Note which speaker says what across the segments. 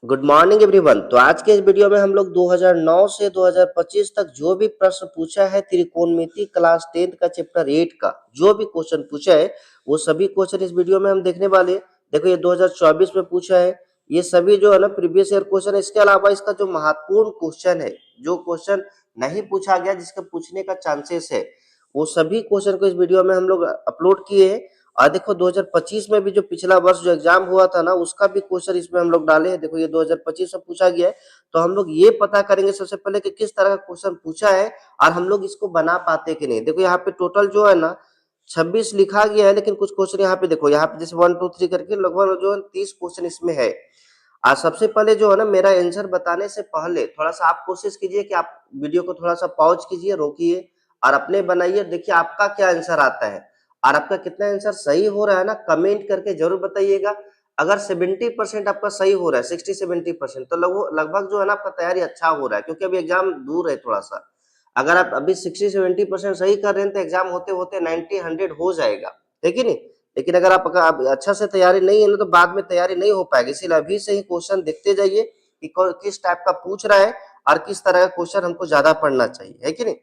Speaker 1: Good morning everyone. तो आज के इस वीडियो में हम लोग 2009 से 2025 तक जो भी प्रश्न पूछा है त्रिकोणमिति क्लास 10 का चैप्टर 8 का जो भी क्वेश्चन पूछा है वो सभी क्वेश्चन इस वीडियो में हम देखने वाले हैं। देखो ये 2024 में पूछा है, ये सभी जो है ना प्रीवियस ईयर क्वेश्चन है। इसके अलावा इसका जो महत्वपूर्ण क्वेश्चन है, जो क्वेश्चन नहीं पूछा गया जिसके पूछने का चांसेस है, वो सभी क्वेश्चन को इस वीडियो में हम लोग अपलोड किए हैं। और देखो 2025 में भी जो पिछला वर्ष जो एग्जाम हुआ था ना उसका भी क्वेश्चन इसमें हम लोग डाले हैं। देखो ये 2025 में पूछा गया है, तो हम लोग ये पता करेंगे सबसे पहले कि किस तरह का क्वेश्चन पूछा है और हम लोग इसको बना पाते कि नहीं। देखो यहाँ पे टोटल जो है ना 26 लिखा गया है, लेकिन कुछ क्वेश्चन यहाँ पे देखो, यहाँ पे जैसे 1 2 3 करके लगभग जो है 30 क्वेश्चन इसमें है। आज सबसे पहले जो है ना मेरा आंसर बताने से पहले थोड़ा सा आप कोशिश कीजिए कि आप वीडियो को थोड़ा सा पॉज कीजिए, रोकिए और अपने बनाइए। देखिए आपका क्या आंसर आता है और आपका कितना आंसर सही हो रहा है ना, कमेंट करके जरूर बताइएगा। अगर 70% आपका सही हो रहा है, 60-70%, तो लगभग जो है ना आपका तैयारी अच्छा हो रहा है, क्योंकि अभी एग्जाम दूर है थोड़ा सा। अगर आप अभी 60-70% सही कर रहे हैं तो एग्जाम होते होते 90-100 हो जाएगा, है कि नहीं। लेकिन अगर आप अच्छा से तैयारी नहीं है ना, तो बाद में तैयारी नहीं हो पाएगी। इसलिए अभी से ही क्वेश्चन देखते जाइए कि किस टाइप का पूछ रहा है और किस तरह का क्वेश्चन हमको ज्यादा पढ़ना चाहिए, है कि नहीं।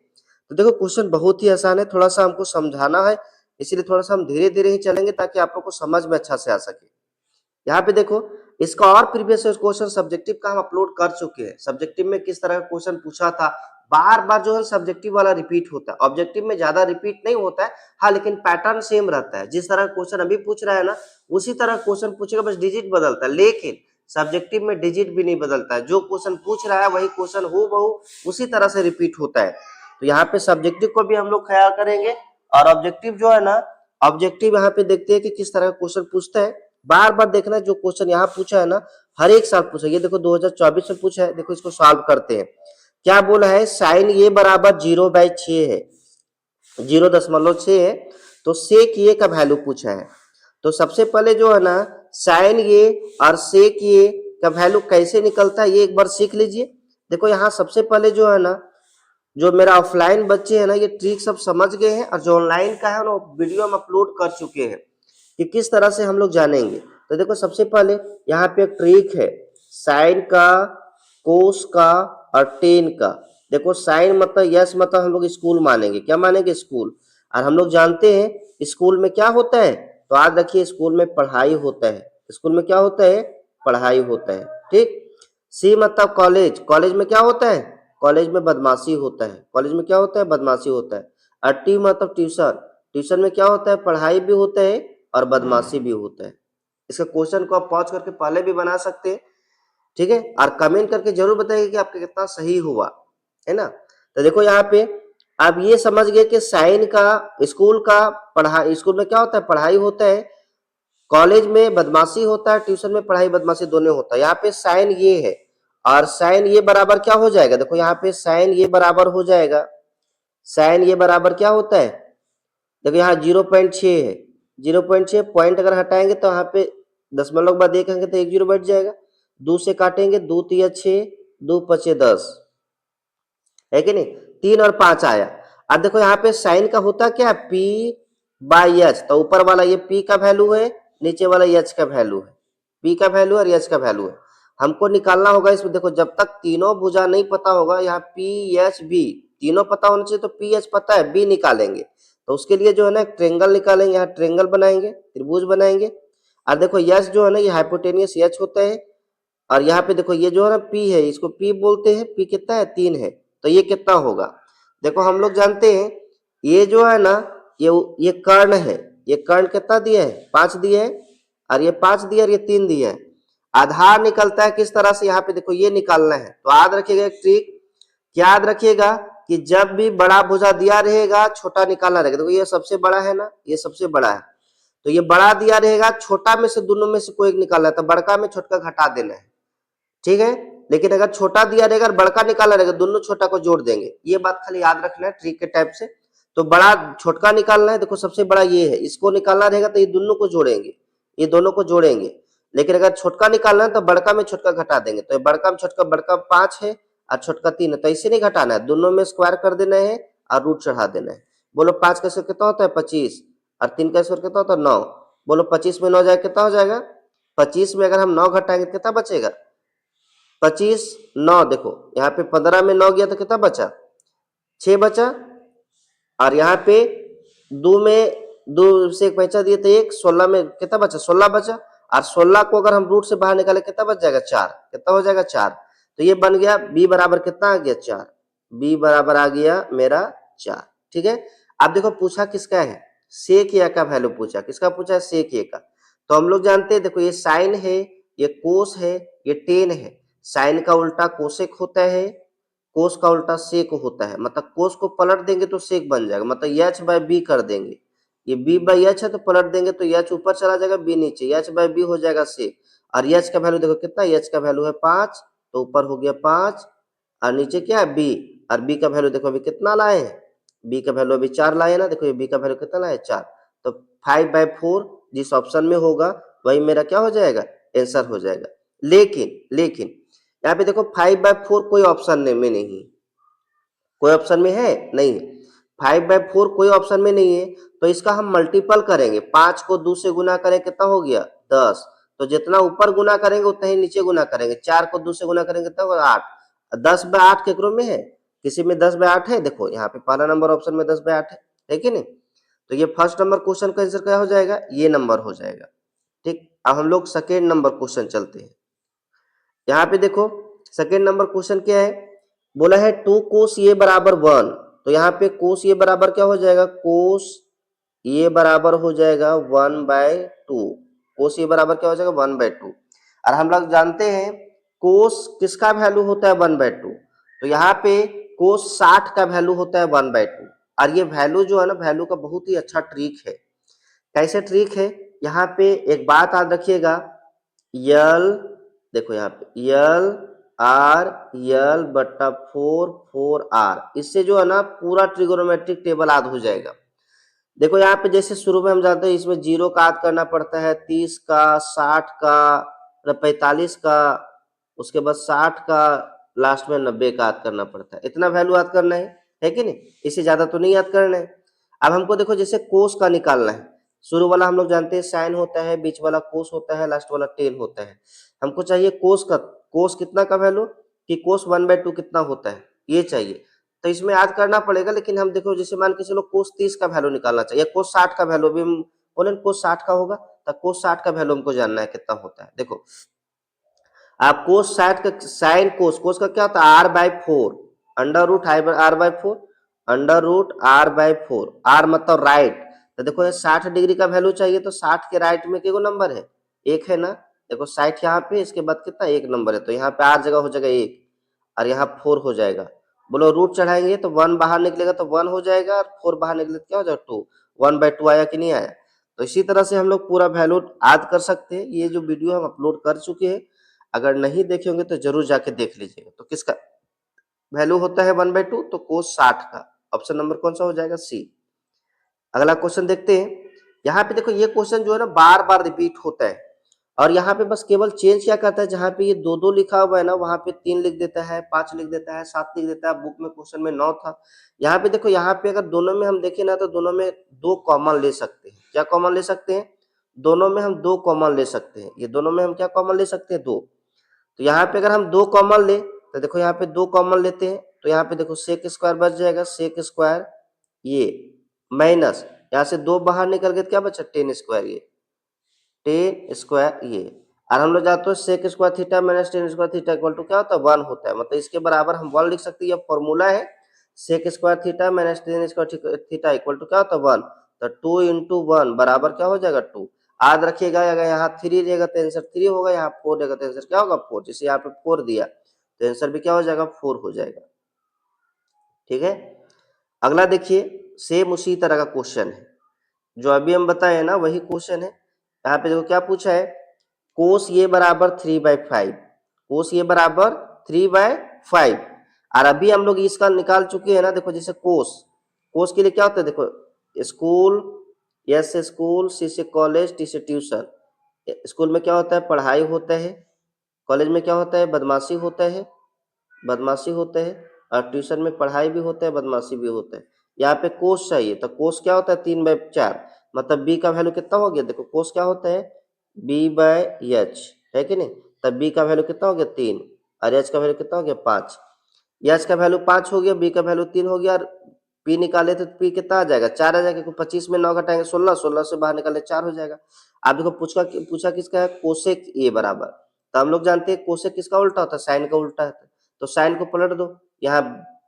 Speaker 1: तो देखो क्वेश्चन बहुत ही आसान है, थोड़ा सा हमको समझाना है, इसीलिए थोड़ा सा हम धीरे धीरे ही चलेंगे ताकि आप लोग को समझ में अच्छा से आ सके। यहाँ पे देखो इसका और प्रीवियस क्वेश्चन सब्जेक्टिव का हम अपलोड कर चुके हैं। सब्जेक्टिव में किस तरह का क्वेश्चन पूछा था, बार बार जो है सब्जेक्टिव वाला रिपीट होता है, ऑब्जेक्टिव में ज्यादा रिपीट नहीं होता है। हाँ, लेकिन पैटर्न सेम रहता है। जिस तरह क्वेश्चन अभी पूछ रहा है ना उसी तरह क्वेश्चन पूछेगा, बस डिजिट बदलता है। लेकिन सब्जेक्टिव में डिजिट भी नहीं बदलता है, जो क्वेश्चन पूछ रहा है वही क्वेश्चन हूबहू उसी तरह से रिपीट होता है। तो यहाँ पे सब्जेक्टिव को भी हम लोग ख्याल करेंगे और ऑब्जेक्टिव जो है ना, ऑब्जेक्टिव यहाँ पे देखते हैं कि किस तरह का क्वेश्चन पूछता है। बार बार देखना जो क्वेश्चन यहाँ पूछा है ना हर एक साल पूछा। ये देखो 2024 में पूछा है, देखो इसको सॉल्व करते हैं। क्या बोला है, साइन ये बराबर 0/6 है, 0.6 है। तो सेक ये का वैल्यू पूछा है। तो सबसे पहले जो है ना साइन ये और सेक ये का वैल्यू कैसे निकलता है ये एक बार सीख लीजिए। देखो यहाँ सबसे पहले जो है ना, जो मेरा ऑफलाइन बच्चे हैं ना ये ट्रिक सब समझ गए हैं, और जो ऑनलाइन का है ना वीडियो हम अपलोड कर चुके हैं कि किस तरह से हम लोग जानेंगे। तो देखो सबसे पहले यहाँ पे एक ट्रिक है, साइन का, कोस का और टेन का। देखो साइन मतलब यस, मतलब हम लोग स्कूल मानेंगे। क्या मानेंगे? स्कूल। और हम लोग जानते हैं स्कूल में क्या होता है, तो आज रखिए स्कूल में पढ़ाई होता है। स्कूल में क्या होता है? पढ़ाई होता है, ठीक। सी मतलब कॉलेज, कॉलेज में क्या होता है? कॉलेज में बदमाशी होता है। कॉलेज में क्या होता है? बदमाशी होता है। और टी मतलब ट्यूशन, ट्यूशन में क्या होता है? पढ़ाई भी होता है और बदमाशी भी होता है। इसका क्वेश्चन को आप पॉज करके पहले भी बना सकते हैं, ठीक है। और कमेंट करके जरूर बताइए कि आपका कितना सही हुआ, है ना। तो देखो यहाँ पे आप ये समझ गए कि साइन का, स्कूल का, पढ़ाई, स्कूल में क्या होता है? पढ़ाई होता है। कॉलेज में बदमाशी होता है, ट्यूशन में पढ़ाई बदमाशी दोनों होता है। यहाँ पे साइन ये है और साइन ये बराबर क्या हो जाएगा? देखो यहाँ पे साइन ये बराबर हो जाएगा, साइन ये बराबर क्या होता है? देखो यहाँ 0.6 है, 0.6 पॉइंट अगर हटाएंगे तो यहाँ पे दशमलव के बाद देखेंगे तो 1 0 बैठ जाएगा। 2 से काटेंगे, 2 तिया 6, 2 पचे 10, है कि नहीं। 3 और 5 आया। अब देखो यहाँ पे साइन का होता क्या है? P/H। तो ऊपर वाला ये P का वैल्यू है, नीचे वाला H का वैल्यू है। P का वैल्यू और H का वैल्यू है। हमको निकालना होगा इसमें। देखो जब तक तीनों भुजा नहीं पता होगा, यहाँ PHB तीनों पता होना चाहिए, तो PH पता है, B निकालेंगे। तो उसके लिए जो है ना ट्रेंगल निकालेंगे, यहाँ ट्रेंगल बनाएंगे, त्रिभुज बनाएंगे। और देखो H जो है ना ये हाइपोटेनियस H होता है। और यहाँ पे देखो ये जो है ना P है, इसको P बोलते हैं। P कितना है? 3 है। तो ये कितना होगा? देखो हम लोग जानते हैं ये जो है ना, ये कर्ण है। ये कर्ण कितना दिया है? 5 दिए है। और ये 5 दिया और ये 3 दिया है। आधार निकलता है किस तरह से? यहाँ पे देखो ये निकालना है। तो याद रखिएगा एक ट्रिक, क्या याद रखिएगा कि जब भी बड़ा भुजा दिया रहेगा छोटा निकालना रहेगा। देखो ये सबसे बड़ा है ना, ये सबसे बड़ा है, तो ये बड़ा दिया रहेगा, छोटा में से दोनों में से कोई एक निकालना है, तो बड़का में छोटा घटा देना है, ठीक है। लेकिन अगर छोटा दिया रहेगा और बड़का निकालना रहेगा, दोनों छोटा को जोड़ देंगे। ये बात खाली याद रखना है ट्रिक के टाइप से। तो बड़ा छोटका निकालना है, देखो सबसे बड़ा ये है, इसको निकालना रहेगा तो ये दोनों को जोड़ेंगे, ये दोनों को जोड़ेंगे। लेकिन अगर छोटका निकालना है तो बड़का में छोटका घटा देंगे। तो बड़का में छोटका, बड़का 5 है और छोटका 3 है, तो ऐसे नहीं घटाना है, दोनों में स्क्वायर कर देना है और रूट चढ़ा देना है। बोलो 5 का स्क्वायर कितना होता है? 25। और 3 का स्क्वायर कितना होता है? 9। बोलो 25 में 9 जाए कितना हो जाएगा? 25 में अगर हम 9 घटाएंगे कितना बचेगा? 25 9, देखो यहाँ पे 15 में 9 गया तो कितना बचा, 6 बचा। और यहाँ पे दो में दो से एक बचा दिए तो एक, 16 में कितना बचा, 16 बचा। और 16 को अगर हम रूट से बाहर निकाले कितना बच जाएगा, 4। कितना हो जाएगा, 4। तो ये बन गया b बराबर कितना आ गया, 4। b बराबर आ गया मेरा 4। ठीक है। अब देखो पूछा किसका है, सेक ए का वैल्यू पूछा, किसका पूछा है, सेक ए का। तो हम लोग जानते हैं, देखो ये साइन है, ये कोस है, ये टेन है। साइन का उल्टा कोसेक होता है, कोस का उल्टा सेक होता है। मतलब कोस को पलट देंगे तो सेक बन जाएगा, मतलब एच बाय बी कर देंगे। ये बी बाई एच है तो पलट देंगे तो एच ऊपर चला जाएगा, बी नीचे, एच बाय बी हो जाएगा सेक। और एच का वैल्यू देखो कितना, एच का वैल्यू है 5, तो ऊपर हो गया 5 और नीचे क्या है, बी। और बी का वैल्यू देखो अभी कितना लाए हैं, बी का वैल्यू अभी 4 लाए ना। देखो ये बी का वैल्यू कितना लाए, 4। तो 5/4 जिस ऑप्शन में होगा वही मेरा क्या हो जाएगा, आंसर हो जाएगा। लेकिन यहाँ पे देखो 5/4 कोई ऑप्शन में नहीं, कोई ऑप्शन में है नहीं। 5/4 कोई ऑप्शन में नहीं है, तो इसका हम मल्टीपल करेंगे। 5 को 2 से गुना करें कितना हो गया, 10। तो जितना ऊपर गुना करेंगे उतना ही नीचे गुना करेंगे। 4 को 2 से गुना करेंगे कितना होगा, 8। 10/8 केकरो में है, किसी में 10/8 है। देखो यहाँ पे पहला नंबर ऑप्शन में 10/8 है कि नहीं। तो ये फर्स्ट नंबर क्वेश्चन का आंसर क्या हो जाएगा, ये नंबर हो जाएगा। ठीक। अब हम लोग सेकेंड नंबर क्वेश्चन चलते हैं। यहाँ पे देखो सेकेंड नंबर क्वेश्चन क्या है, बोला है 2 कोस ए बराबर 1। तो यहाँ पे कोस ए बराबर क्या हो जाएगा, कोस ए बराबर हो जाएगा 1/2। कोस ए बराबर क्या हो जाएगा, 1/2। और हम लोग जानते हैं कोस किसका वैल्यू होता है, 1/2। तो यहाँ पे कोस 60 का वैल्यू होता है 1/2। और ये वैल्यू जो है ना, वैल्यू का बहुत ही अच्छा ट्रिक है। कैसे ट्रिक है, यहाँ पे एक बात याद रखिएगा, यल, देखो यहाँ पे यल आर, यल बट्टा 4 इससे जो है ना पूरा ट्रिगोनोमेट्रिक टेबल याद हो जाएगा। देखो यहाँ पे जैसे शुरू में हम जानते हैं इसमें 0 का याद करना पड़ता है, 30 का, 60 का, 45 का, उसके बाद 60 का, लास्ट में 90 का याद करना पड़ता है। इतना वैल्यू याद करना है कि नहीं, इससे ज्यादा तो नहीं याद करना है। अब हमको देखो जैसे कोस का निकालना है, शुरू वाला हम लोग जानते हैं साइन होता है, बीच वाला कोस होता है, लास्ट वाला टेन होता है। हमको चाहिए कोस का, कोस कितना का वैल्यू, कि कोस 1/2 कितना होता है, ये चाहिए। तो इसमें याद करना पड़ेगा। लेकिन हम देखो जैसे मान के चलो कोस 30 का वैल्यू निकालना चाहिए, कोस 60 का वैल्यू भी हम बोले कोस 60 का होगा, तो कोस 60 का वैल्यू हमको जानना है कितना होता है। देखो आप कोस 60 का साइन कोस, कोस का क्या होता है, r/4, √r/4, √r/4, r मतलब राइट। तो देखो ये 60 डिग्री का वैल्यू चाहिए, तो 60 के राइट में कितने नंबर है, एक है ना। देखो 60 यहाँ पे, इसके बाद कितना, एक नंबर है, तो यहाँ पे r जगह हो जाएगा 1 और यहाँ 4 हो जाएगा। बोलो रूट चढ़ाएंगे तो 1 बाहर निकलेगा तो 1 हो जाएगा, और 4 बाहर निकले तो क्या हो जाएगा, 2। 1/2 आया कि नहीं आया। तो इसी तरह से हम लोग पूरा वैल्यू याद कर सकते हैं। ये जो वीडियो हम अपलोड कर चुके हैं, अगर नहीं देखे होंगे तो जरूर जाके देख लीजिएगा। तो किसका वैल्यू होता है 1/2, तो कोस 60 का। ऑप्शन नंबर कौन सा हो जाएगा, सी। अगला क्वेश्चन देखते हैं। यहाँ पे देखो ये क्वेश्चन जो है ना बार बार रिपीट होता है, और यहाँ पे बस केवल चेंज क्या करता है, जहाँ पे ये 2 2 लिखा हुआ है ना, वहां पे 3 लिख देता है, 5 लिख देता है, 7 लिख देता है। बुक में क्वेश्चन में 9 था। यहाँ पे देखो, यहाँ पे अगर दोनों में हम देखें ना, तो दोनों में 2 कॉमन ले सकते हैं। क्या कॉमन ले सकते हैं, दोनों में हम 2 कॉमन ले सकते हैं। ये दोनों में हम क्या कॉमन ले सकते हैं, 2। तो यहाँ पे अगर हम 2 कॉमन ले, तो देखो यहाँ पे 2 कॉमन लेते हैं, तो यहाँ पे देखो सेक स्क्वायर बच जाएगा, सेक स्क्वायर ये माइनस, यहाँ से 2 बाहर निकल गए, क्या बचा, टेन स्क्वायर, ये टेन स्क्वायर ये। और हम लोग जानते हैं sec square theta minus tan square theta equal to क्या होता है, 1 होता है। मतलब इसके बराबर हम 1 लिख सकते हैं। ये फॉर्मूला है, sec square theta minus tan square theta equal to क्या होता है, 1। तो 2 इंटू 1 बराबर क्या हो जाएगा, 2। याद रखिएगा, अगर यहाँ 3 रहेगा तो आंसर 3 होगा, यहाँ 4 रहेगा तो आंसर क्या होगा, 4। जैसे यहाँ पे 4 दिया तो आंसर भी क्या हो जाएगा, 4 हो जाएगा। ठीक है। अगला देखिए, सेम उसी तरह का क्वेश्चन है जो अभी हम बताए ना, वही क्वेश्चन है। यहाँ पे देखो क्या पूछा है, कोस ये बराबर 3/5, कोस ये बराबर 3/5। और अभी हम लोग इसका निकाल चुके हैं ना। देखो जैसे कोस, कोस के लिए क्या होता है, देखो स्कूल, एस से स्कूल, सी से कॉलेज, टी से ट्यूशन। स्कूल में क्या होता है, पढ़ाई होता है। कॉलेज में क्या होता है, बदमाशी होता है, बदमाशी होता है। और ट्यूशन में पढ़ाई भी होता है, बदमाशी भी होता है। यहाँ पे कोस चाहिए, तो कोस क्या होता है, 3/4। मतलब बी का वैल्यू कितना हो गया, देखो कोस क्या होता है, b/h है कि नहीं। तब b का वैल्यू कितना हो गया, 3। और एच का वैल्यू कितना हो गया 5। एच का वैल्यू 5 हो गया, बी का वैल्यू 3 हो गया, और पी निकाले तो पी कितना आ जाएगा 4 आ जाएगा, क्योंकि 25 में 9 घटाएंगे 16, 16 से बाहर निकाले 4 हो जाएगा। आप देखो पूछा किसका है, कोसेक ए बराबर, तो हम लोग जानते हैं कोसेक किसका उल्टा होता है, साइन का उल्टा है, तो साइन को पलट दो, यहाँ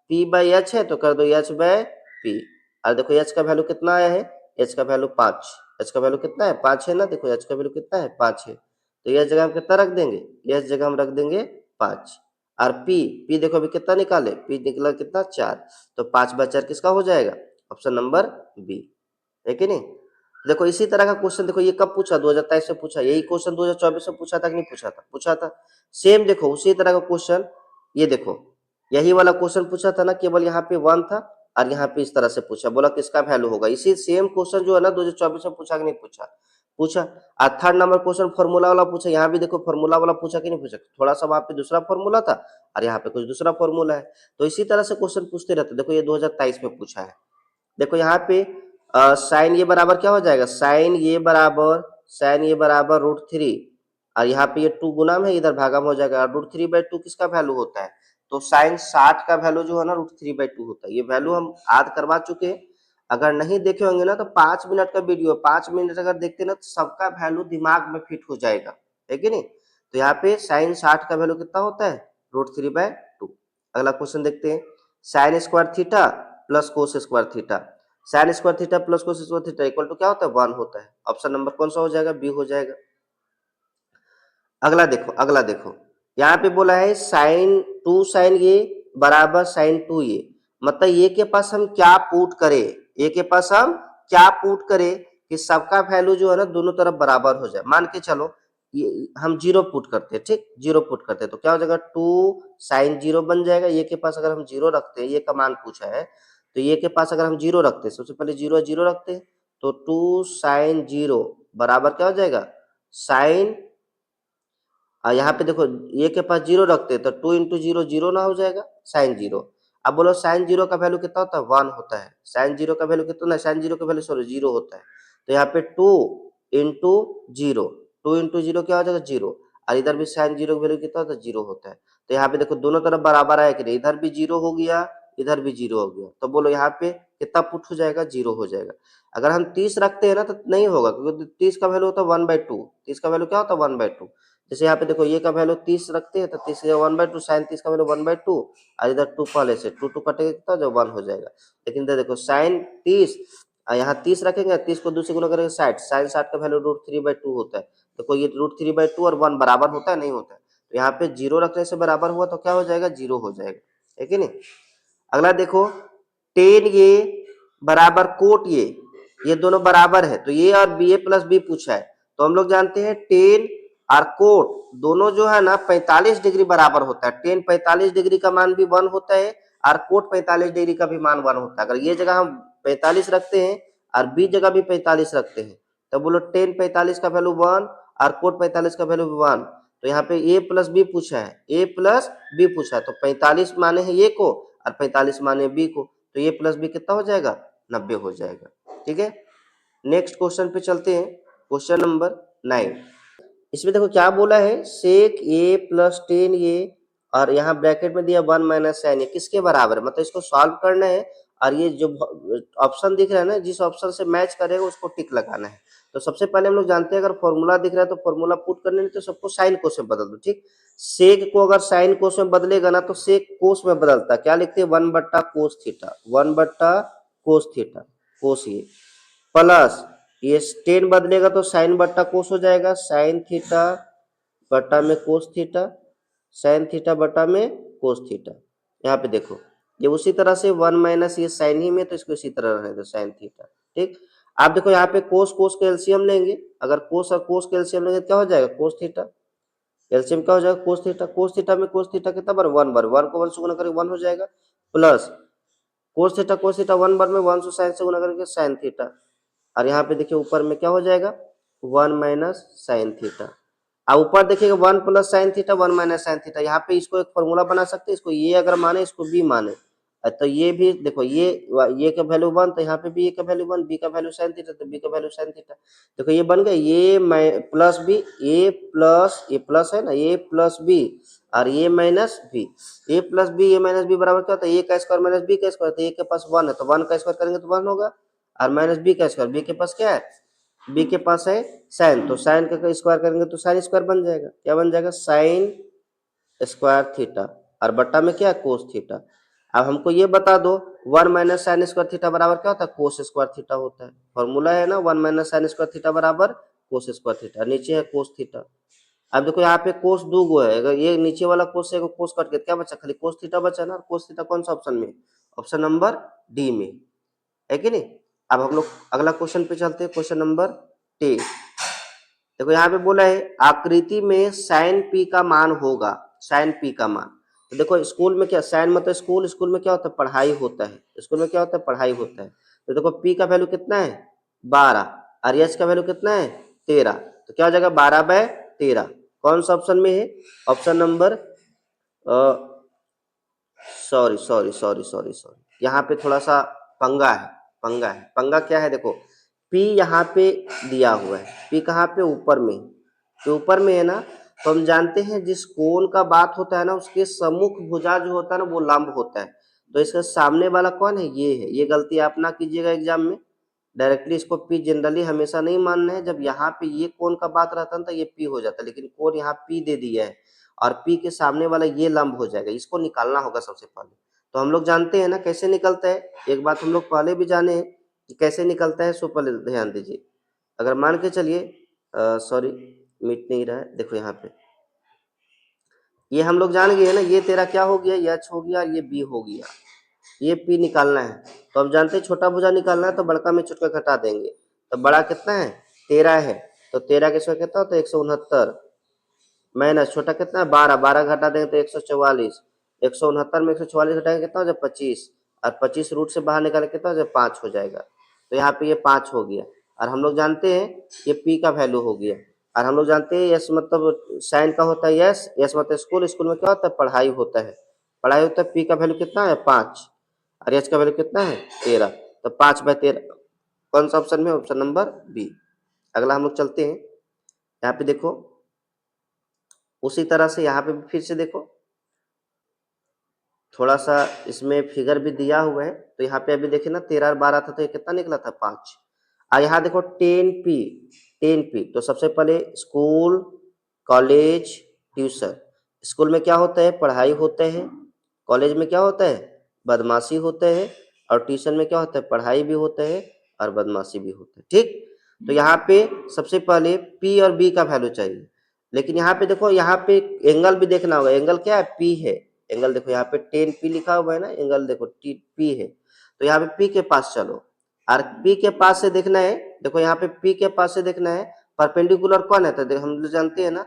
Speaker 1: पी बाई एच है तो कर दो एच बाय पी। और देखो एच का वैल्यू कितना आया है, एच का वैल्यू 5, एच का वैल्यू कितना है 5 है ना, देखो एच का वैल्यू कितना है 5 है, तो एच जगह हम कितना रख देंगे, एच जगह हम रख देंगे 5। और पी देखो अभी कितना निकाले, पी निकला कितना 4, तो 5 बाय 4 किसका हो जाएगा, ऑप्शन नंबर बी, है कि नहीं। देखो इसी तरह का क्वेश्चन देखो ये कब पूछा, 2023 में पूछा, यही क्वेश्चन 2024 में पूछा था कि नहीं पूछा था, पूछा था। सेम देखो उसी तरह का क्वेश्चन, ये देखो यही वाला क्वेश्चन पूछा था ना, केवल यहाँ पे 1 था और यहाँ पे इस तरह से पूछा, बोला किसका वैल्यू होगा, इसी सेम क्वेश्चन जो है ना 2024 में पूछा कि नहीं पूछा, पूछा। और थर्ड नंबर क्वेश्चन फॉर्मूला वाला पूछा, यहाँ भी देखो फॉर्मूला वाला पूछा कि नहीं पूछा, थोड़ा सा वहां पे दूसरा फॉर्मूला था और यहाँ पे कुछ दूसरा फॉर्मूला है, तो इसी तरह से क्वेश्चन पूछते रहते। देखो ये 2023 में पूछा है, देखो यहाँ पे साइन ये बराबर क्या हो जाएगा, साइन ये बराबर √3, और यहाँ पे ये 2 गुना में इधर भागा में हो जाएगा, √3/2 किसका वैल्यू होता है, तो साइन 60 का वैल्यू जो है ना √3/2 होता है। ये वैल्यू हम याद करवा चुके हैं, अगर नहीं देखे होंगे ना तो 5 मिनट का वीडियो, 5 मिनट अगर देखते ना तो सबका वैल्यू दिमाग में फिट हो जाएगा, है कि नहीं। तो यहाँ पे साइन 60 का वैल्यू कितना होता है, √3/2। अगला क्वेश्चन देखते हैं, sine square theta plus cos square theta, sine square theta plus cos square theta equal to क्या होता है 1 होता है, ऑप्शन नंबर कौन सा हो जाएगा, बी हो जाएगा। अगला देखो यहाँ पे बोला है साइन 2 साइन ये बराबर साइन 2 ये, मतलब ये के पास हम क्या पुट करें, ये के पास हम क्या पुट करें कि सबका वैल्यू जो है ना दोनों तरफ बराबर हो जाए। मान के चलो ये हम 0 पुट करते हैं, ठीक 0 पुट करते हैं तो क्या हो जाएगा 2 साइन 0 बन जाएगा, ये के पास अगर हम 0 रखते हैं, ये का मान पूछा है तो ये के पास अगर हम 0 रखते हैं, सबसे पहले 0 रखते हैं, तो 2 साइन 0 बराबर क्या हो जाएगा साइन, यहाँ पे देखो ये के पास 0 रखते हैं तो 2 इंटू 0 0 ना हो जाएगा साइन 0। अब बोलो साइन 0 का वैल्यू कितना होता है 1 होता है, साइन 0 का वैल्यू कितना है, साइन 0 का वैल्यू सॉरी 0 होता है, तो यहाँ पे 2 इंटू 0, 2 इंटू 0 क्या हो जाएगा 0, और इधर भी साइन 0 का वैल्यू कितना होता है 0 होता है, तो यहाँ पे देखो दोनों तरफ बराबर आया कि नहीं, इधर भी 0 हो गया इधर भी 0 हो गया, तो बोलो यहाँ पे कितना पुट हो जाएगा 0 हो जाएगा। अगर हम 30 रखते हैं ना तो नहीं होगा, क्योंकि 30 का वैल्यू होता है 1/2, 30 का वैल्यू क्या होता है 1/2, जैसे यहाँ पे देखो ये का वैल्यू 30 रखते हैं तो 30 का 1/2 साइन 30 का वैल्यू 1/2, और इधर 2 पहले से 2 कटेगा कितना जो 1 हो जाएगा। लेकिन इधर देखो साइन 30 यहाँ 30 रखेंगे, 30 को 2 से गुना करेंगे 60, साइन 60 का वैल्यू √3/2 होता है, देखो ये √3/2 और 1 बराबर होता है नहीं होता है, तो यहाँ पे 0 रखने से बराबर हुआ तो क्या हो जाएगा 0 हो जाएगा, है कि नहीं। अगला देखो टेन ये बराबर कोट ये दोनों बराबर है, तो ये और बी ए प्लस बी पूछा है, तो हम लोग जानते हैं टेन और कोट दोनों जो है ना 45 डिग्री बराबर होता है, टेन 45 डिग्री का मान भी 1 होता है और कोट 45 डिग्री का भी मान 1 होता है। अगर ये जगह हम 45 रखते हैं और बी जगह भी 45 रखते हैं तो बोलो टेन 45 का वैल्यू 1 और कोट 45 का वैल्यू 1, तो यहाँ पे ए प्लस बी पूछा है, ए प्लस बी पूछा है, तो 45 माने हैं ए को और 45 माने बी को, तो ए प्लस बी कितना हो जाएगा 90 हो जाएगा, ठीक है। नेक्स्ट क्वेश्चन पे चलते हैं, क्वेश्चन नंबर 9। इसमें देखो क्या बोला है, सेक ए प्लस 10 ये और यहाँ ब्रैकेट में दिया 1 माइनस साइन ये किसके बराबर है, मतलब इसको सॉल्व करना है, और ये जो ऑप्शन दिख रहा है ना जिस ऑप्शन से मैच करेगा उसको टिक लगाना है। तो सबसे पहले हम लोग जानते हैं अगर फॉर्मूला दिख रहा है तो फॉर्मूला पुट करने नहीं तो सबको साइन कोस में बदल दो, ठीक। सेक को अगर साइन कोस में बदलेगा ना तो सेक कोस में बदलता है, क्या लिखते हैं 1/कोस थीटा, 1/कोस थीटा, कोस ये प्लस ये 10 बदलेगा तो साइन बट्टा कोस हो जाएगा, साइन थीटा बट्टा में कोस थीटा, साइन थीटा बट्टा में कोस थीटा। यहाँ पे देखो ये उसी तरह से 1 माइनस ये साइन ही में तो इसको इसी तरह रहने दो साइन थीटा, ठीक। आप देखो यहाँ पे कोस कोस का एलसीएम लेंगे, अगर कोस और कोस का एलसीएम लेंगे तो क्या हो जाएगा कोस थीटा, एलसीएम क्या हो जाएगा कोस थीटा में कोस थीटा कितना बार 1 बार, 1 को 1 से गुना करके 1 हो जाएगा, प्लस कोस थीटा 1 बार में 1 से साइन से गुना करके साइन थीटा, और यहाँ पे देखिए ऊपर में क्या हो जाएगा 1 माइनस साइन थीटा, अब ऊपर देखिएगा 1 plus sine theta 1 minus sine theta, यहाँ पे इसको एक फॉर्मूला बना सकते हैं, इसको ये अगर माने इसको बी माने, तो ये भी देखो, ये का वैल्यू 1, तो यहाँ पे भी ए का वैल्यू 1, बी का वैल्यू sin थीटा, तो बी का वैल्यू sin थीटा। देखो ये बन गया, ये प्लस बी, ये प्लस है ना, ए प्लस बी और ये माइनस बी, ए प्लस बी ए माइनस बी बराबर क्या होता है, ए का स्क्वायर माइनस बी का स्क्वायर, तो ए के पास 1 है तो 1 का स्क्वायर करेंगे तो 1 होगा, और माइनस बी का स्क्वायर, बी के पास क्या है, बी के पास है साइन, तो साइन का स्क्वायर करेंगे तो साइन स्क्वायर बन जाएगा, क्या बन जाएगा, साइन स्क्वायर थीटा, और बट्टा में क्या है, कोस थीटा। अब हमको ये बता दो 1 माइनस साइन स्क्वायर थीटा बराबर क्या होता है, कोस स्क्वायर थीटा होता है। फॉर्मूला है ना 1 माइनस साइन स्क्वायर थीटा बराबर कोस स्क्वायर थीटा, नीचे है कोस थीटा। अब देखो यहाँ पे कोस दो गो है, अगर ये नीचे वाला कोस से कोस कट के क्या बचा, खाली कोस थीटा बचा ना, कोस थीटा कौन सा ऑप्शन में, ऑप्शन नंबर डी में, है कि नहीं। अब हम लोग अगला क्वेश्चन पे चलते हैं, क्वेश्चन नंबर 10। देखो यहाँ पे बोला है आकृति में साइन पी का मान होगा, साइन पी का मान। तो देखो स्कूल में क्या, साइन मतलब स्कूल, स्कूल में क्या होता है, पढ़ाई होता है, स्कूल में क्या होता है, पढ़ाई होता है। तो देखो पी का वैल्यू कितना है 12, और एच का वैल्यू कितना है 13, तो क्या हो जाएगा 12/13, कौन सा ऑप्शन में है, option number sorry sorry sorry sorry sorry, यहाँ पे थोड़ा सा पंगा है, पंगा क्या है, देखो P यहाँ पे दिया हुआ है, P कहाँ पे, ऊपर में, तो ऊपर में है ना, तो हम जानते हैं जिस कोण का बात होता है ना, उसके सम्मुख भुजा जो होता है ना वो लंब होता है, तो इसका सामने वाला कौन है, ये है। ये गलती आप ना कीजिएगा एग्जाम में, डायरेक्टली इसको P जनरली हमेशा नहीं मानना है, जब यहाँ पे ये कोण का बात रहता है तो ये P हो जाता है, लेकिन कोण यहाँ P दे दिया है और P के सामने वाला ये लंब हो जाएगा, इसको निकालना होगा सबसे पहले। तो हम लोग जानते हैं ना कैसे निकलता है, एक बात हम लोग पहले भी जाने हैं कि कैसे निकलता है, सो पहले ध्यान दीजिए। अगर मान के चलिए सॉरी मिट नहीं रहा है, देखो यहाँ पे ये हम लोग जान गए ना, ये तेरा क्या हो गया, एच हो गया, ये बी हो गया, ये पी निकालना है। तो अब जानते हैं छोटा भुजा निकालना है तो बड़का में छोटा घटा देंगे, तो बड़ा कितना है 13 है, तो 13 के स्क्वायर कितना होता है 169, माइनस छोटा कितना है 12, 12 घटा देंगे तो 144, 169 में 144 घटाएंगे कितना हो जाए 25, और 25 रूट से बाहर निकाले कितना हो जाए 5 हो जाएगा, तो यहाँ पे ये 5 हो गया। और हम लोग जानते हैं ये पी का वैल्यू हो गया, और हम लोग जानते हैं यस मतलब साइन का होता है यस, यस मतलब स्कूल, स्कूल में क्या होता है पढ़ाई होता है, पढ़ाई होता है, पी का वैल्यू कितना है 5, और एच का वैल्यू कितना है 13, तो 5/13 कौन सा ऑप्शन में, ऑप्शन नंबर बी। अगला हम लोग चलते हैं, यहाँ पे देखो उसी तरह से यहाँ पे भी फिर से देखो, थोड़ा सा इसमें फिगर भी दिया हुआ है, तो यहाँ पे अभी देखिए ना 13 और 12 था तो ये कितना निकला था 5, और यहाँ देखो 10P, 10P तो सबसे पहले स्कूल, कॉलेज, ट्यूशन। स्कूल में क्या होता है पढ़ाई होता है, कॉलेज में क्या होता है बदमाशी होता है, और ट्यूशन में क्या होता है पढ़ाई भी होता है और बदमाशी भी होता है, ठीक। तो यहाँ पे सबसे पहले P और B का वैल्यू चाहिए, लेकिन यहाँ पे देखो, यहाँ पे एंगल भी देखना होगा, एंगल क्या है P है, एंगल देखो यहाँ पे 10P लिखा हुआ है ना, एंगल देखो P है, तो यहाँ पे P के पास चलो, और P के पास से देखना है, देखो यहाँ पे P के पास से देखना है परपेंडिकुलर कौन है, तो हम लोग जानते हैं ना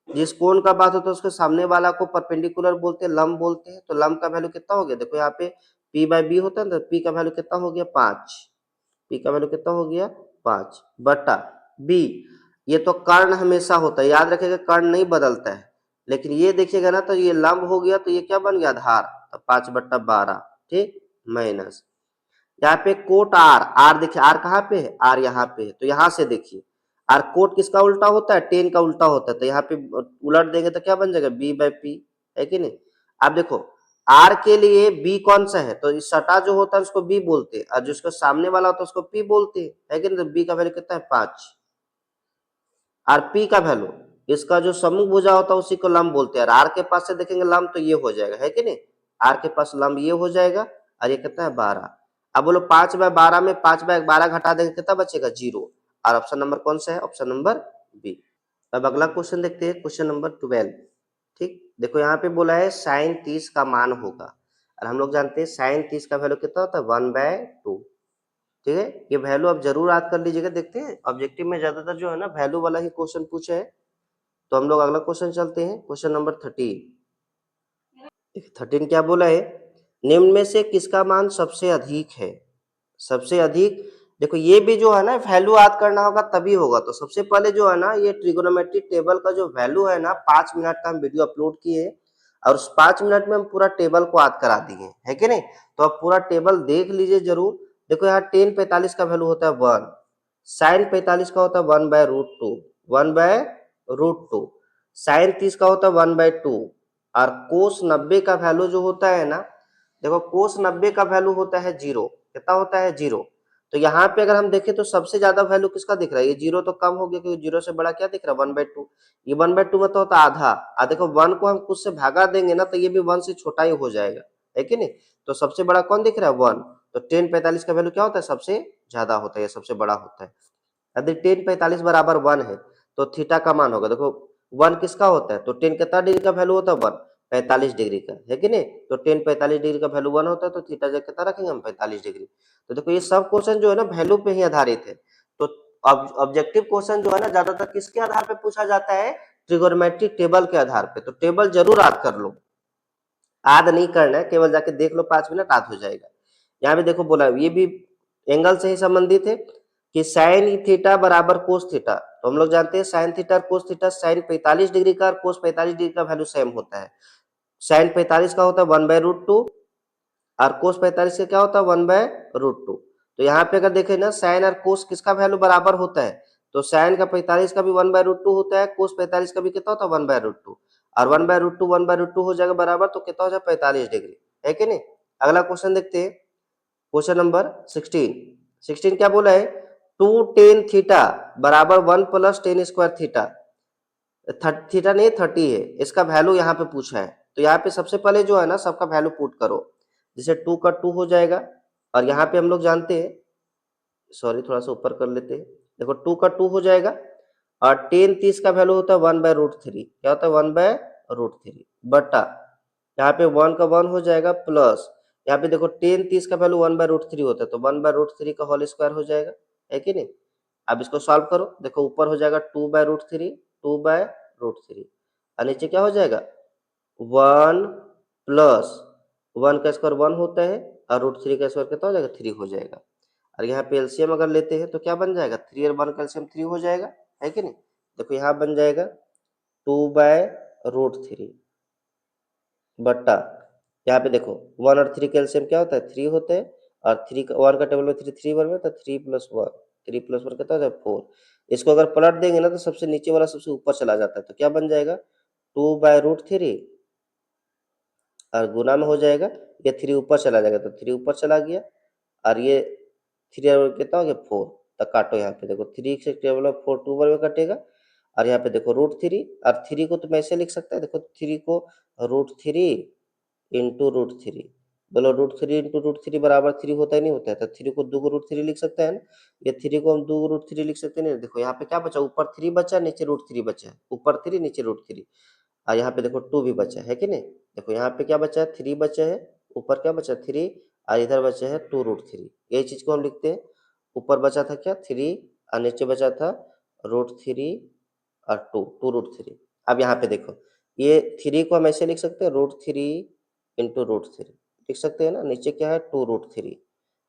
Speaker 1: जिस कोण का बात होता है उसके सामने वाला को परपेंडिकुलर बोलते हैं, लंब बोलते हैं, तो लंब का वैल्यू कितना हो गया, देखो यहाँ पे P/B होता है ना, तो P का वैल्यू कितना हो गया 5, P का वैल्यू कितना हो गया 5 बटा B। ये तो कर्ण हमेशा होता है, याद रखिएगा कर्ण नहीं बदलता है, लेकिन ये देखिएगा ना तो ये लंब हो गया, तो ये क्या बन गया आधार, तो 5/12, ठीक, माइनस यहाँ पे कोट आर, आर देखिए आर कहाँ पे है, आर यहाँ पे है, तो यहाँ से देखिए आर कोट किसका उल्टा होता है 10 का उल्टा होता है, तो यहाँ पे उलट देंगे तो क्या बन जाएगा B/P, है कि नहीं। अब देखो आर के लिए बी कौन सा है, तो इस सटा जो होता है उसको बी बोलते हैं, और जिसको सामने वाला होता है उसको पी बोलते हैं, है कि नहीं, तो बी का वैल्यू कितना है 5, और पी का वैल्यू इसका जो सम्मुख भुजा होता है उसी को लंब बोलते हैं, और आर के पास से देखेंगे लंब तो ये हो जाएगा, है कि नहीं, आर के पास लंब ये हो जाएगा, और ये कितना है 12। अब बोलो 5/12 में 5/12 घटा देंगे कितना बचेगा 0, और ऑप्शन नंबर कौन सा है, ऑप्शन नंबर बी। अब अगला क्वेश्चन देखते हैं, क्वेश्चन नंबर 12, ठीक। देखो यहाँ पे बोला है साइन 30 का मान होगा, और हम लोग जानते हैं साइन 30 का वैल्यू कितना होता है 1/2, ठीक है। ये वैल्यू आप जरूर याद कर लीजिएगा, देखते हैं ऑब्जेक्टिव में ज्यादातर जो है ना वैल्यू वाला ही क्वेश्चन पूछे है। तो हम लोग अगला क्वेश्चन चलते हैं, क्वेश्चन नंबर 13। 13 क्या बोला है, निम्न में से किसका मान सबसे अधिक है, सबसे अधिक। देखो ये भी जो है ना वैल्यू याद करना होगा तभी होगा, तो सबसे पहले जो है ना ये ट्रिगोनोमेट्रिक टेबल का जो वैल्यू है ना 5 मिनट का हम वीडियो अपलोड किए, और उस 5 मिनट में हम पूरा टेबल को याद करा दिए, है कि नहीं। तो अब पूरा टेबल देख लीजिए जरूर। देखो यहाँ टेन 45 का वैल्यू होता है 1, साइन 45 का होता है 1/√2, 1/√2, साइन 30 का होता है 1/2, और कोस 90 का वैल्यू जो होता है ना, देखो कोस 90 का वैल्यू होता है 0। कितना होता है 0। तो यहाँ पे अगर हम देखें तो सबसे ज्यादा वैल्यू किसका दिख रहा है, ये 0 तो कम हो गया क्योंकि 0 से बड़ा क्या दिख रहा है 1/2। ये 1/2 में तो होता है आधा। देखो 1 को हम कुछ से भागा देंगे ना तो ये भी 1 से छोटा ही हो जाएगा, है कि नहीं। तो सबसे बड़ा कौन दिख रहा है 1। तो टेन 45 का वैल्यू क्या होता है, सबसे ज्यादा होता है, सबसे बड़ा होता है। यदि टेन 45 बराबर 1 है तो थीटा का मान होगा, देखो 1 किसका होता है, तो टेन कितना डिग्री का वैल्यू होता है 1, 45 डिग्री का, है कि नहीं। तो टेन 45 डिग्री का वैल्यू 1 होता है, तो थीटा जब कितना रखेंगे हम 45 डिग्री। तो देखो ये सब क्वेश्चन जो है ना वैल्यू पे ही आधारित है। तो ऑब्जेक्टिव क्वेश्चन जो है ना ज्यादातर किसके आधार पे पूछा जाता है, ट्रिगोनोमेट्रिक टेबल के आधार पे। तो टेबल जरूर याद कर लो, याद नहीं करना है, केवल जाके देख लो 5 मिनट याद हो जाएगा। यहाँ पे देखो बोला ये भी एंगल से ही संबंधित है कि साइन थीटा बराबर कोस थीटा। तो हम लोग जानते हैं साइन थीटा और कोस थीटा, साइन 45 डिग्री का और कोस 45 डिग्री का वैल्यू सेम होता है। साइन 45 का होता है 1/√2 और कोस 45 का क्या होता है 1/√2। तो यहाँ पे अगर देखें ना साइन और कोस किसका वैल्यू बराबर होता है, तो साइन का 45 का भी 1/√2 होता है, कोस 45 का भी कितना होता है 1/√2, और 1/√2 हो जाएगा बराबर, तो कितना हो जाएगा 45 डिग्री, है कि नहीं। अगला क्वेश्चन देखते हैं, क्वेश्चन नंबर 16। 16 क्या बोला है, 2 tan थीटा बराबर 1 + tan² थीटा। थीटा नहीं 30 है, इसका वैल्यू यहाँ पे पूछा है। तो यहाँ पे सबसे पहले जो है ना सबका वैल्यू पुट करो, जैसे 2 का 2 हो जाएगा, और यहाँ पे हम लोग जानते हैं, सॉरी थोड़ा सा ऊपर कर लेते हैं। देखो 2 का 2 हो जाएगा, और टेन 30 का वैल्यू होता है 1/√3, क्या होता है 1/√3 बटा, यहाँ पे 1 का 1 हो जाएगा प्लस, यहाँ पे देखो टेन 30 का वैल्यू 1/√3 होता है, तो 1/√3 का होल स्क्वायर हो जाएगा, है कि नहीं। अब इसको सॉल्व करो, देखो ऊपर हो जाएगा 2/√3, 2/√3, और नीचे क्या हो जाएगा 1 प्लस 1 का स्क्वायर 1 होता है, और √3 का स्क्वायर कितना हो जाएगा 3 हो जाएगा। और यहाँ पे एलसीएम अगर लेते हैं तो क्या बन जाएगा 3 और 1 का एलसीएम 3 हो जाएगा, है कि नहीं। देखो यहाँ बन जाएगा 2/√3 बट्टा, यहाँ पे देखो 1 और 3 का एलसीएम क्या होता है 3 होता है, और 3 का 1 का टेबल में 3 3 में, तो 3 + 1, 3 + 1 कितना हो जाएगा 4। इसको अगर पलट देंगे ना तो सबसे नीचे वाला सबसे ऊपर चला जाता है, तो क्या बन जाएगा 2/√3, और गुना में हो जाएगा, ये 3 ऊपर चला जाएगा तो 3 ऊपर चला गया, और ये 3 और कितना हो गया 4। तो काटो, यहाँ पे देखो 3 से टेबल में 4 2 बार में कटेगा, और यहाँ पे देखो √3, और 3 को तो मैं ऐसे लिख सकता है, देखो 3 को √3 इंटू √3, बोलो √3 इंटू √3 बराबर 3 होता ही नहीं होता है, तो 3 को 2 को √3 लिख सकते हैं ना, ये 3 को हम 2 √3 लिख सकते हैं ना। देखो यहाँ पे क्या बचा, ऊपर 3 बचा, नीचे √3 बचा है, ऊपर 3 नीचे √3, और यहाँ पे देखो 2 भी बचा है कि नहीं। देखो यहाँ पे क्या बचा है 3 बचा है, ऊपर क्या बचा 3, और इधर बचा है 2√3, यही चीज को हम लिखते हैं। ऊपर बचा था क्या 3, और नीचे बचा था √3 और 2√3। अब यहाँ पे देखो ये 3 को हम ऐसे लिख सकते हैं √3 इंटू √3 लिख सकते हैं ना, नीचे क्या है 2√3,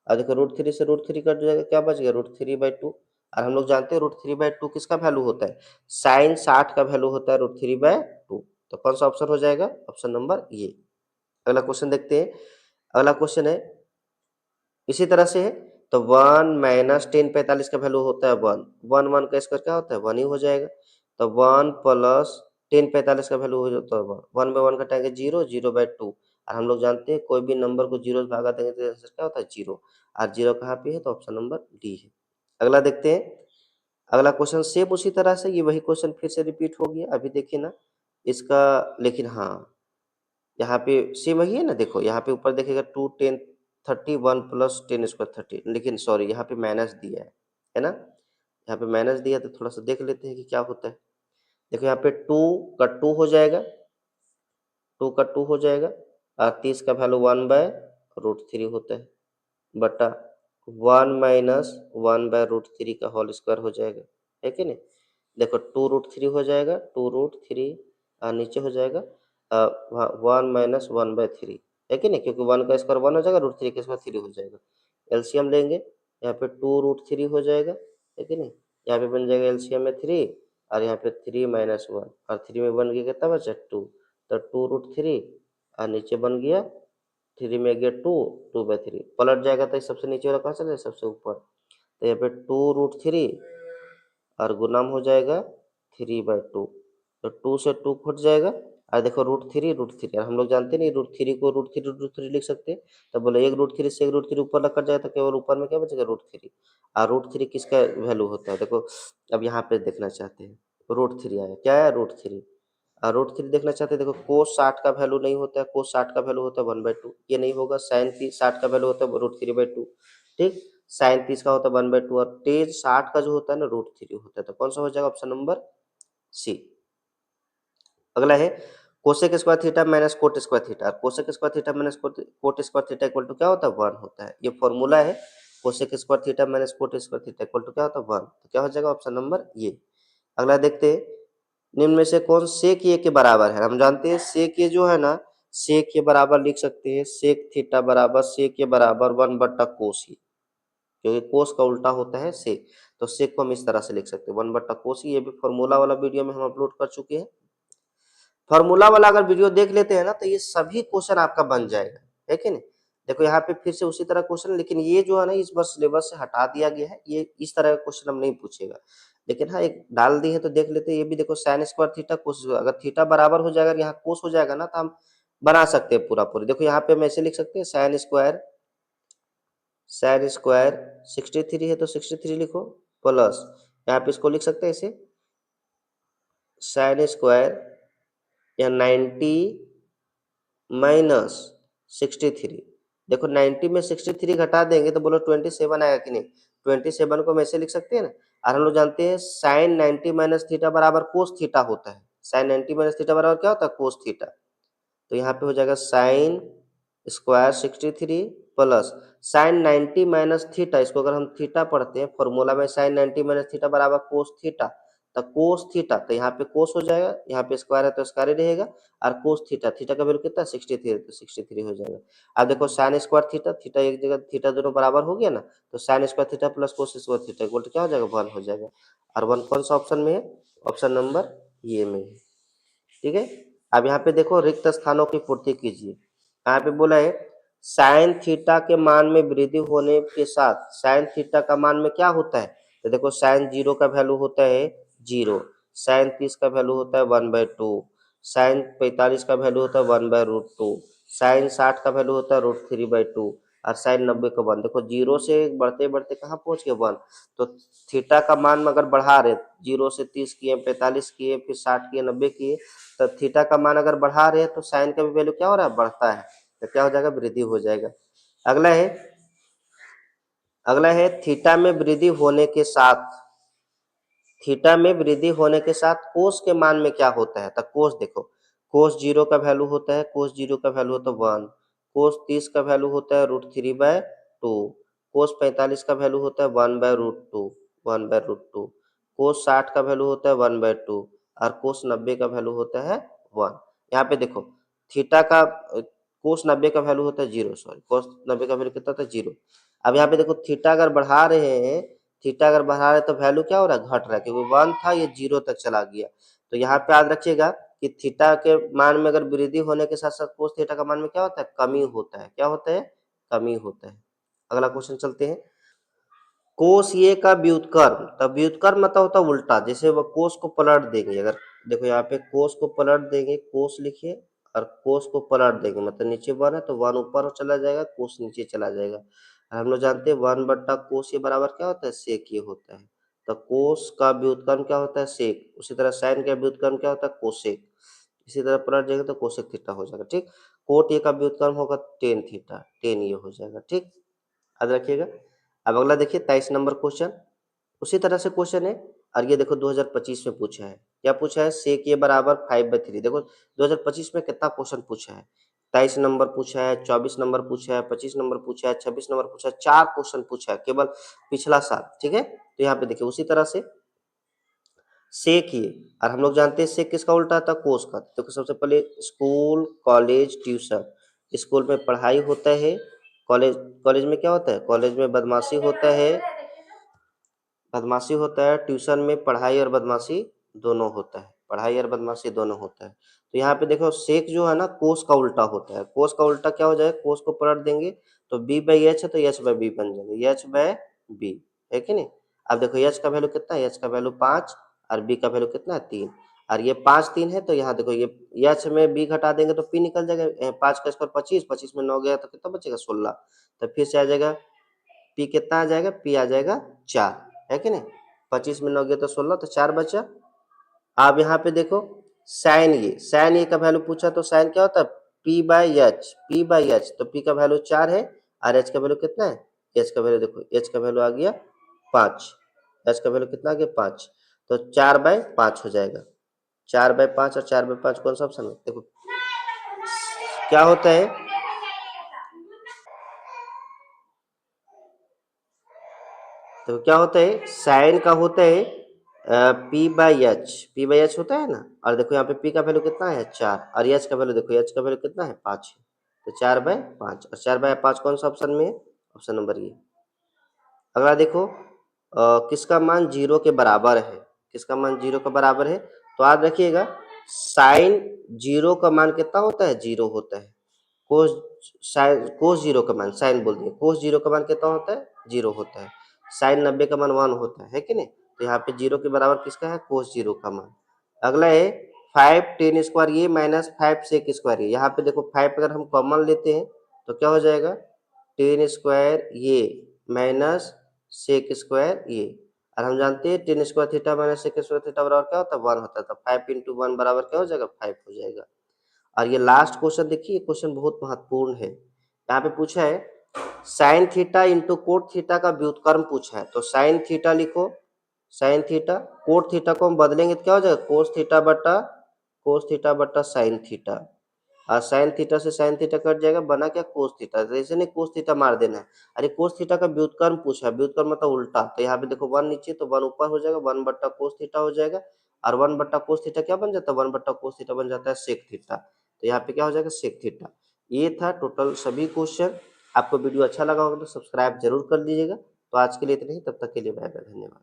Speaker 1: और देखो √3 से √3 कट जाएगा, क्या बच गया √3/2। और हम लोग जानते हैं √3/2 किसका वैल्यू होता है, साइन 60 का वैल्यू होता है √3/2। तो कौन सा ऑप्शन हो जाएगा, ऑप्शन नंबर ये। अगला क्वेश्चन देखते हैं, अगला क्वेश्चन है इसी तरह से है, तो 1 - tan 45 का वैल्यू होता है 1, 1 1 का स्क्वायर क्या होता है 1 ही हो जाएगा। तो 1 प्लस tan 45 का वैल्यू हो जाता है 1, 1/1 कटाएंगे 0, 0/2, और हम लोग जानते हैं कोई भी नंबर को 0 से भागा देंगे तो आंसर क्या होता है 0, और 0 कहाँ पे है, तो ऑप्शन नंबर डी है। अगला देखते हैं, अगला क्वेश्चन सेम उसी तरह से, ये वही क्वेश्चन फिर से रिपीट हो गया, अभी देखिए ना इसका, लेकिन हाँ यहाँ पे सेम वही है ना, देखो यहाँ पे ऊपर देखिएगा 2 10 30 1 प्लस tan² 30, लेकिन सॉरी यहाँ पे माइनस दिया है ना, यहाँ पे माइनस दिया तो थोड़ा सा देख लेते हैं कि क्या होता है। देखो यहाँ पे 2 का 2 हो जाएगा, 2 का 2 हो जाएगा, और 30 का वैल्यू 1/√3 होता है, बटा 1 - 1/√3 का होल स्क्वायर हो जाएगा, है कि नहीं। देखो 2√3 हो जाएगा, 2√3, और नीचे हो जाएगा 1 - 1/3, है कि नहीं, क्योंकि 1 का स्क्वायर 1 हो जाएगा, √3 का स्क्वायर 3 हो जाएगा। एलसीएम लेंगे, यहाँ पे 2√3 हो जाएगा, है कि नहीं, यहाँ पे बन जाएगा एलसीएम में 3, और यहाँ पे 3 - 1, और 3 में 1 गया कितना बचा 2, तो 2√3 और नीचे बन गया 3 में गया 2/3 पलट जाएगा तो सबसे नीचे वाला कहाँ चला जाए, सबसे ऊपर। तो यहाँ पे 2√3 और गुनाम हो जाएगा 3/2। तो 2 से 2 कट जाएगा और देखो √3 और हम लोग जानते नहीं √3 को √3 लिख सकते हैं। तो बोले एक √3 से एक √3 ऊपर लग कर जाएगा तो केवल ऊपर में क्या बचेगा √3। और √3 किसका वैल्यू होता है, देखो अब यहाँ पे देखना चाहते हैं। √3 आया, क्या है √3। और √3 देखना चाहते हैं, देखो कोस 60 का वैल्यू नहीं होता है, कोस 60 का वैल्यू होता है 1/2, ये नहीं होगा। साइन 60 का वैल्यू होता है √3/2, ठीक। साइन 30 का होता है 1/2 और टेन 60 का जो होता है ना √3 होता है। तो कौन सा हो जाएगा, ऑप्शन नंबर सी। अगला है cosec square theta minus cot square theta. Cosec square theta minus cot square theta equal to क्या होता है, 1 होता है। ये फॉर्मूला है, cosec square theta minus cot square theta equal to क्या होता है, 1। तो क्या हो जाएगा ऑप्शन नंबर ये। अगला देखते हैं, निम्न में से कौन सेक ए के बराबर है। हम जानते हैं सेक ए जो है ना, सेक के बराबर लिख सकते हैं, सेक थीटा बराबर सेक के बराबर 1/कोस ही, क्योंकि कोस का उल्टा होता है सेक। तो सेक को हम इस तरह से लिख सकते हैं 1/कोस ही। ये भी फॉर्मूला वाला वीडियो में हम अपलोड कर चुके हैं। फॉर्मूला वाला अगर वीडियो देख लेते हैं ना तो ये सभी क्वेश्चन आपका बन जाएगा, है कि नहीं। देखो यहाँ पे फिर से उसी तरह क्वेश्चन, लेकिन ये जो है ना इस बार सिलेबस से हटा दिया गया है, ये इस तरह का क्वेश्चन हम नहीं पूछेगा। लेकिन हाँ एक डाल दी है तो देख लेते हैं। ये भी देखो साइन स्क्वायर थीटा कोस, अगर थीटा बराबर हो जाएगा यहाँ कोस हो जाएगा ना तो हम बना सकते हैं पूरा पूरी। देखो यहाँ पे हम ऐसे लिख सकते हैं साइन स्क्वायर 63 है तो 63 लिखो, प्लस यहाँ पे इसको लिख सकते हैं ऐसे साइन स्क्वायर या 90 माइनस 63। देखो 90 में 63 घटा देंगे तो बोलो 27 आएगा कि नहीं। 27 को हम ऐसे लिख सकते हैं ना। और हम लोग जानते हैं साइन 90 माइनस थीटा बराबर कोस थीटा होता है। साइन 90 माइनस थीटा बराबर क्या होता है, कोस थीटा। तो यहाँ पे हो जाएगा sine square 63 plus sign 90 minus theta. इसको अगर हम थीटा पढ़ते हैं फॉर्मूला में, साइन 90 माइनस थीटा बराबर कोस थीटा। तो कोस थीटा, तो यहाँ पे कोस हो जाएगा, यहाँ पे स्क्वायर है तो स्क्वायर ही रहेगा। और कोस थीटा, थीटा का वैल्यू कितना है 63, तो 63 हो जाएगा। अब देखो साइन स्क्वायर थीटा, थीटा एक जगह थीटा दोनों बराबर हो गया ना। तो sine square theta plus cos square theta equal to क्या हो जाएगा, 1 हो जाएगा। और 1 कौन सा ऑप्शन में है, ऑप्शन नंबर ये में है, ठीक है। अब यहाँ पे देखो रिक्त स्थानों की पूर्ति कीजिए। यहाँ पे बोला है साइन थीटा के मान में वृद्धि होने के साथ साइन थीटा का मान में क्या होता है। तो देखो साइन 0 का वैल्यू होता है 0, साइन 30 का वैल्यू होता है 1/2, साइन 45 का वैल्यू होता है 1/√2, साइन 60 का वैल्यू होता है √3/2 और साइन 90 का 1। देखो 0 से बढ़ते बढ़ते कहाँ पहुंच गए 1। तो थीटा का मान अगर बढ़ा रहे 0 से 30 किए, 45 किए, फिर 60 किए, 90 किए, तो थीटा का मान अगर बढ़ा रहे हैं तो साइन का भी वैल्यू क्या हो रहा है, बढ़ता है। तो क्या हो जाएगा, वृद्धि हो जाएगा। अगला है अगला है थीटा में वृद्धि होने के साथ, थीटा में वृद्धि होने के साथ कोस के मान में क्या होता है। तो कोस देखो, कोस 0 का वैल्यू होता है, कोस 0 का वैल्यू होता है 1, कोस 30 का वैल्यू होता है √3/2, कोस 45 का वैल्यू होता है 1/√2, कोस 60 का वैल्यू होता है 1/2 और कोस 90 का वैल्यू होता है 1। यहाँ पे देखो थीटा का कोस 90 का वैल्यू होता है 0, सॉरी कोस 90 का वैल्यू कितना होता है 0। अब यहाँ पे देखो थीटा अगर बढ़ा रहे हैं, थीटा अगर बढ़ा रहे हैं तो वैल्यू क्या हो रहा है, घट रहा है, क्योंकि 1 था ये 0 तक चला गया। तो यहाँ पे याद रखिएगा कि थीटा के मान में अगर वृद्धि होने के साथ साथ कोस थीटा का मान में क्या होता है, कमी होता है। क्या होता है, कमी होता है। अगला क्वेश्चन चलते हैं, कोस ये का व्युत्क्रम। तब व्युत्क्रम मतलब होता है उल्टा, जैसे वो कोस को पलट देंगे। अगर देखो यहाँ पे कोस को पलट देंगे, कोस लिखिए और कोस को पलट देंगे, मतलब नीचे 1 है तो 1 ऊपर चला जाएगा, कोस नीचे चला जाएगा। और हम लोग जानते हैं 1/कोस ये बराबर क्या होता है, सेक ये होता है। तो कोस का व्युत्क्रम क्या होता है, सेक। उसी तरह साइन का व्युत्क्रम क्या होता है, कोसेक। इसी तरह पलट जाएगा तो कोसेक थीटा हो जाएगा, ठीक। कोट ए का व्युत्क्रम होगा टेन थीटा, टेन ये हो जाएगा, ठीक। याद रखिएगा। अब अगला देखिए 23 नंबर क्वेश्चन, उसी तरह से क्वेश्चन है। और ये देखो 2025 में पूछा है, क्या पूछा है, सेक ए बराबर 5/3। देखो 2025 में कितना क्वेश्चन पूछा है, 23 नंबर पूछा है, 24 नंबर पूछा है, 25 नंबर पूछा है, 26 नंबर पूछा है, 4 क्वेश्चन पूछा है केवल पिछला साल, ठीक है। तो यहाँ पे देखिए उसी तरह से सेक ये, और हम लोग जानते हैं सेक किसका उल्टा था, कोस का। तो सबसे पहले स्कूल कॉलेज ट्यूशन, स्कूल में पढ़ाई होता है, कॉलेज कॉलेज में क्या होता है, कॉलेज में बदमाशी होता है, बदमाशी होता है, ट्यूशन में पढ़ाई और बदमाशी दोनों होता है, पढ़ाई और बदमाशी दोनों होता है। तो यहाँ पे देखो सेक जो है ना कोस का उल्टा होता है, कोस का उल्टा क्या हो जाएगा, कोस को पलट देंगे तो बी बाई एच है तो एच बाई बी बन जाएगा, एच बाय बी, है कि नहीं। अब देखो एच का वैल्यू कितना है, एच का वैल्यू 5 और बी का वैल्यू कितना है 3, और ये 5 3 है तो यहाँ देखो ये एच में बी घटा देंगे तो पी निकल जाएगा, 5 का स्क्वायर 25, 25 में 9 गया तो कितना बचेगा 16, तो फिर से आ जाएगा पी कितना आ जाएगा, पी आ जाएगा 4, है कि नहीं। 25 में 9 गया तो 16, तो 4 बचा। अब यहाँ पे देखो साइन ए का वैल्यू पूछा तो साइन क्या होता है, पी बाई एच, तो पी का वैल्यू 4 है और एच का वैल्यू कितना है, एच का वैल्यू देखो, एच का वैल्यू आ गया 5, एच का वैल्यू कितना आ गया 5, तो 4/5 हो जाएगा, 4/5 और 4/5 कौन सा ऑप्शन है, देखो क्या होता है, तो क्या होता है साइन का होता है पी बाई एच होता है ना, और देखो यहाँ पे पी का वैल्यू कितना है 4 और एच का वैल्यू देखो, एच का वैल्यू कितना है 5 है, तो 4/5 और 4/5 कौन सा ऑप्शन में है, ऑप्शन नंबर ये। अगला देखो किसका मान 0 के बराबर है, किसका मान 0 के बराबर है, तो याद रखिएगा साइन 0 का मान कितना होता है, 0 होता है, कोस 0 का मान, साइन बोल दिए, कोस 0 का मान कितना होता है 0 होता है, साइन 90 का मान 1 होता है कि नहीं, तो यहाँ पे 0 के बराबर किसका है, कोस 0 का मान। अगला है 5 टेन स्क्वायर ये माइनस 5 सेक स्क्वायर ये, यहाँ पे देखो 5 अगर हम कॉमन लेते हैं तो क्या हो जाएगा, टेन स्क्वायर ये माइनस सेक स्क्वायर ये, और हम जानते हैं tan square theta minus sec square theta बराबर क्या होता है 1 होता है, तो 5 इंटू 1 बराबर क्या हो जाएगा 5 हो जाएगा। और ये लास्ट क्वेश्चन देखिए, क्वेश्चन बहुत महत्वपूर्ण है, यहाँ पे पूछा है sine theta into cot theta का व्युत्क्रम पूछा है, तो साइन थीटा लिखो, साइन थीटा, कोट थीटा को हम बदलेंगे तो क्या हो जाएगा कोस थीटा बटा साइन थीटा, और साइन थीटा से साइन थीटा कट जाएगा, बना क्या कोस थीटा, तो ऐसे नहीं कोस थीटा मार देना है, अरे कोस थीटा का व्युत्क्रम पूछा है, व्युत्क्रम मतलब उल्टा, तो यहाँ पे देखो 1 नीचे तो 1 ऊपर हो जाएगा, 1 बट्टा कोस थीटा हो जाएगा, और 1 बट्टा कोस थीटा क्या बन जाता है, 1 बट्टा कोस थीटा बन जाता है सेक थीटा, तो यहाँ पे क्या हो जाएगा सेक थीटा। ये था टोटल सभी क्वेश्चन। आपको वीडियो अच्छा लगा होगा तो सब्सक्राइब जरूर कर दीजिएगा। तो आज के लिए इतना ही, तब तक के लिए बाय बाय, धन्यवाद।